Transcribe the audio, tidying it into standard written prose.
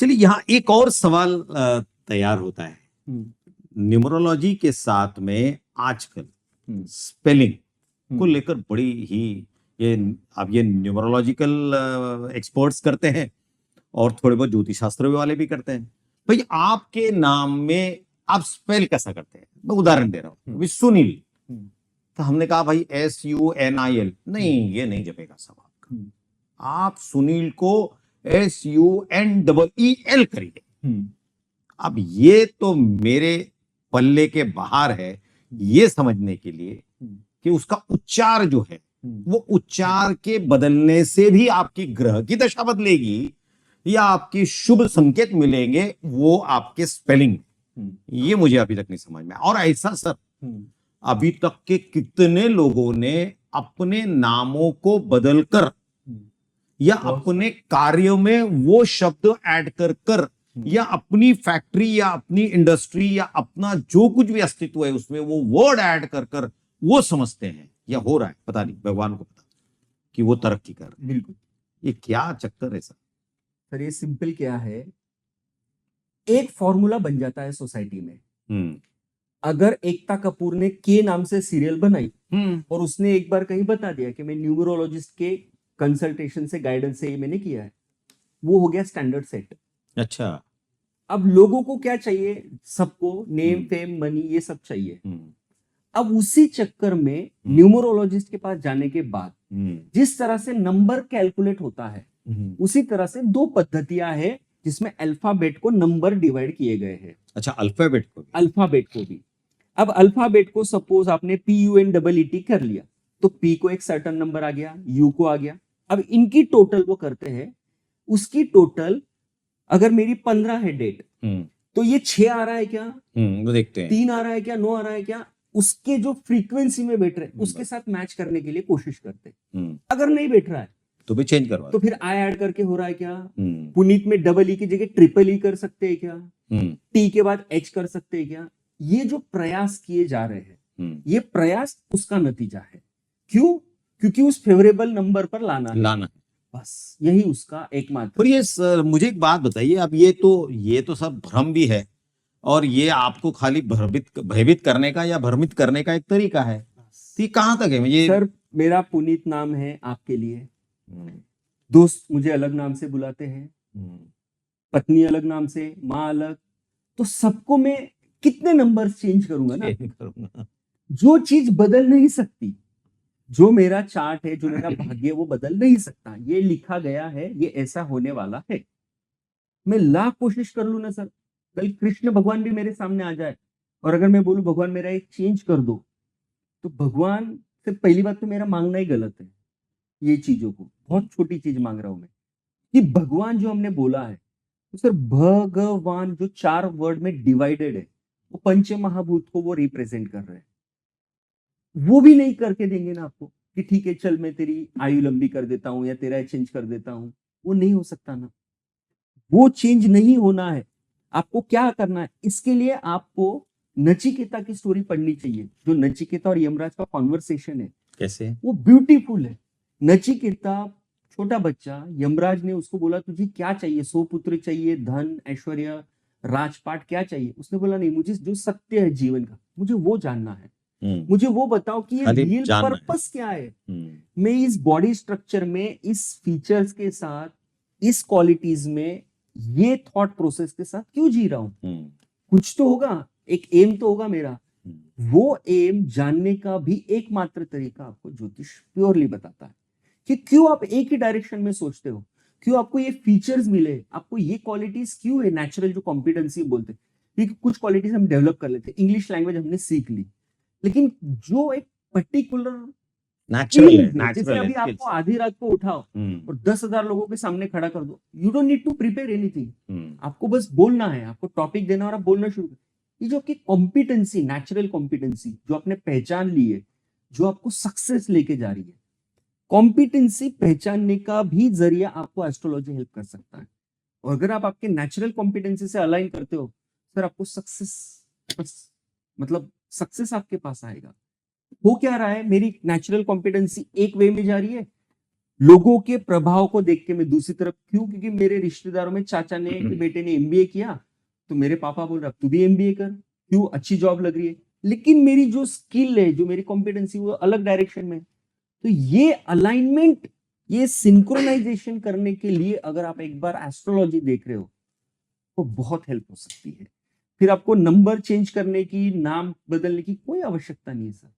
चलिए यहाँ एक और सवाल तैयार होता है। न्यूमरोलॉजी के साथ में आजकल स्पेलिंग को लेकर बड़ी ही ये अब ये न्यूमरोलॉजिकल एक्सपर्ट्स करते हैं और थोड़े बहुत ज्योतिष शास्त्र वाले भी करते हैं। भाई आपके नाम में आप स्पेल कैसा करते हैं? मैं उदाहरण दे रहा हूँ, अभी सुनील, तो हमने कहा भाई SUNIL, नहीं ये नहीं जमेगा सब आपका, आप सुनील को SUNEEL करिए। अब ये तो मेरे पल्ले के बाहर है ये समझने के लिए कि उसका उच्चार जो है वो उच्चार के बदलने से भी आपकी ग्रह की दशा बदलेगी या आपकी शुभ संकेत मिलेंगे वो आपके स्पेलिंग, ये मुझे अभी तक नहीं समझ में। और ऐसा सर अभी तक के कितने लोगों ने अपने नामों को बदलकर या अपने कार्य में वो शब्द ऐड कर या अपनी फैक्ट्री या अपनी इंडस्ट्री या अपना जो कुछ भी अस्तित्व है उसमें वो वर्ड ऐड कर वो समझते हैं या हो रहा है, पता नहीं, भगवान को पता कि वो तरक्की कर रहे हैं। बिल्कुल, ये क्या चक्कर है सर? ये सिंपल क्या है, एक फॉर्मूला बन जाता है सोसाइटी में। अगर एकता कपूर ने के नाम से सीरियल बनाई और उसने एक बार कहीं बता दिया कि मैं न्यूमरोलॉजिस्ट के कंसल्टेशन से, गाइडेंस से ये मैंने किया है, वो हो गया स्टैंडर्ड सेट। अच्छा, अब लोगों को क्या चाहिए? सबको नेम फेम मनी ये सब चाहिए। अब उसी चक्कर में न्यूमरोलॉजिस्ट के पास जाने के बाद जिस तरह से नंबर कैलकुलेट होता है उसी तरह से दो पद्धतियां हैं जिसमें अल्फाबेट को नंबर डिवाइड किए गए हैं। अच्छा, अल्फाबेट को भी। अब अल्फाबेट को सपोज आपने PUNEET कर लिया तो P को एक सर्टन नंबर आ गया, U को आ गया। अब इनकी टोटल वो करते हैं, उसकी टोटल अगर मेरी 15 है डेट तो ये 6 आ रहा है क्या, वो देखते हैं, 3 आ रहा है क्या, 9 आ रहा है क्या, उसके जो फ्रीक्वेंसी में बैठ रहे हैं उसके साथ मैच करने के लिए कोशिश करते हैं। अगर नहीं बैठ रहा है तो भी चेंज करवा, तो फिर आई ऐड करके हो रहा है क्या, पुनीत में डबल ई की जगह ट्रिपल ई कर सकते हैं क्या, टी के बाद H कर सकते हैं क्या। ये जो प्रयास किए जा रहे हैं ये प्रयास उसका नतीजा है। क्यों? क्योंकि उस फेवरेबल नंबर पर लाना है। बस यही उसका एकमात्र। और ये सर मुझे एक बात बताइए, अब ये तो सब भ्रम भी है और ये आपको खाली भयभीत करने का या भ्रमित करने का एक तरीका है, तो ये कहां तक है? ये सर मेरा पुनीत नाम है आपके लिए, दोस्त मुझे अलग नाम से बुलाते हैं, पत्नी अलग नाम से, माँ अलग, तो सबको मैं कितने नंबर चेंज करूंगा ना। जो चीज बदल नहीं सकती, जो मेरा चार्ट है, जो मेरा भाग्य वो बदल नहीं सकता, ये लिखा गया है, ये ऐसा होने वाला है। मैं लाख कोशिश कर लू ना सर, कल कृष्ण भगवान भी मेरे सामने आ जाए और अगर मैं बोलूं भगवान मेरा एक चेंज कर दो, तो भगवान से पहली बात तो मेरा मांगना ही गलत है। ये चीजों को बहुत छोटी चीज मांग रहा हूं मैं कि भगवान जो हमने बोला है तो सर भगवान जो 4 वर्ड में डिवाइडेड है वो पंच महाभूत को वो रिप्रेजेंट कर रहे हैं। वो भी नहीं करके देंगे ना आपको कि ठीक है चल मैं तेरी आयु लंबी कर देता हूं या तेरा चेंज कर देता हूं, वो नहीं हो सकता ना। वो चेंज नहीं होना है। आपको क्या करना है? इसके लिए आपको नचिकेता की स्टोरी पढ़नी चाहिए। जो नचिकेता और यमराज का कॉन्वर्सेशन है, कैसे वो ब्यूटीफुल है। नचिकेता छोटा बच्चा, यमराज ने उसको बोला तुझे क्या चाहिए, 100 पुत्र चाहिए, धन ऐश्वर्य राजपाट क्या चाहिए? उसने बोला नहीं, मुझे जो सत्य है जीवन का मुझे वो जानना है। मुझे वो बताओ कि ये रियल पर्पस क्या है। मैं इस बॉडी स्ट्रक्चर में, इस फीचर्स के साथ, इस क्वालिटीज में, ये थॉट प्रोसेस के साथ क्यों जी रहा हूं? कुछ तो होगा, एक एम तो होगा मेरा। वो एम जानने का भी एकमात्र तरीका आपको ज्योतिष प्योरली बताता है कि क्यों आप एक ही डायरेक्शन में सोचते हो, क्यों आपको ये फीचर्स मिले, आपको ये क्वालिटीज क्यों है। नेचुरल जो कॉम्पिटेंसी बोलते हैं, कुछ क्वालिटीज हम डेवलप कर लेते हैं, इंग्लिश लैंग्वेज हमने सीख ली, लेकिन जो एक पर्टिकुलर जैसे अभी आपको आधी रात को उठाओ और 10,000 लोगों के सामने खड़ा कर दो, you don't need to prepare anything, आपको बस बोलना है, आपको टॉपिक देना और आप बोलना शुरू कर। ये जो आपकी कॉम्पिटेंसी, नेचुरल कॉम्पिटेंसी जो आपने पहचान ली है, जो आपको सक्सेस लेके जा रही है, कॉम्पिटेंसी पहचानने का भी जरिया आपको एस्ट्रोलॉजी हेल्प कर सकता है। और अगर आप आपके नेचुरल कॉम्पिटेंसी से अलाइन करते हो सर, आपको सक्सेस मतलब सक्सेस आपके पास आएगा। हो क्या रहा है, मेरी नेचुरल कॉम्पिटेंसी एक वे में जा रही है, लोगों के प्रभाव को देख के मैं दूसरी तरफ क्यों, क्योंकि मेरे रिश्तेदारों में चाचा ने कि बेटे ने एमबीए किया, तो मेरे पापा बोल रहे तू भी एमबीए कर, क्यों, अच्छी जॉब लग रही है, लेकिन मेरी जो स्किल है, जो मेरी कॉम्पिटेंसी, वो अलग डायरेक्शन में। तो ये अलाइनमेंट, ये सिंक्रोनाइजेशन करने के लिए अगर आप एक बार एस्ट्रोलॉजी देख रहे हो तो बहुत हेल्प हो सकती है। फिर आपको नंबर चेंज करने की, नाम बदलने की कोई आवश्यकता नहीं है सर।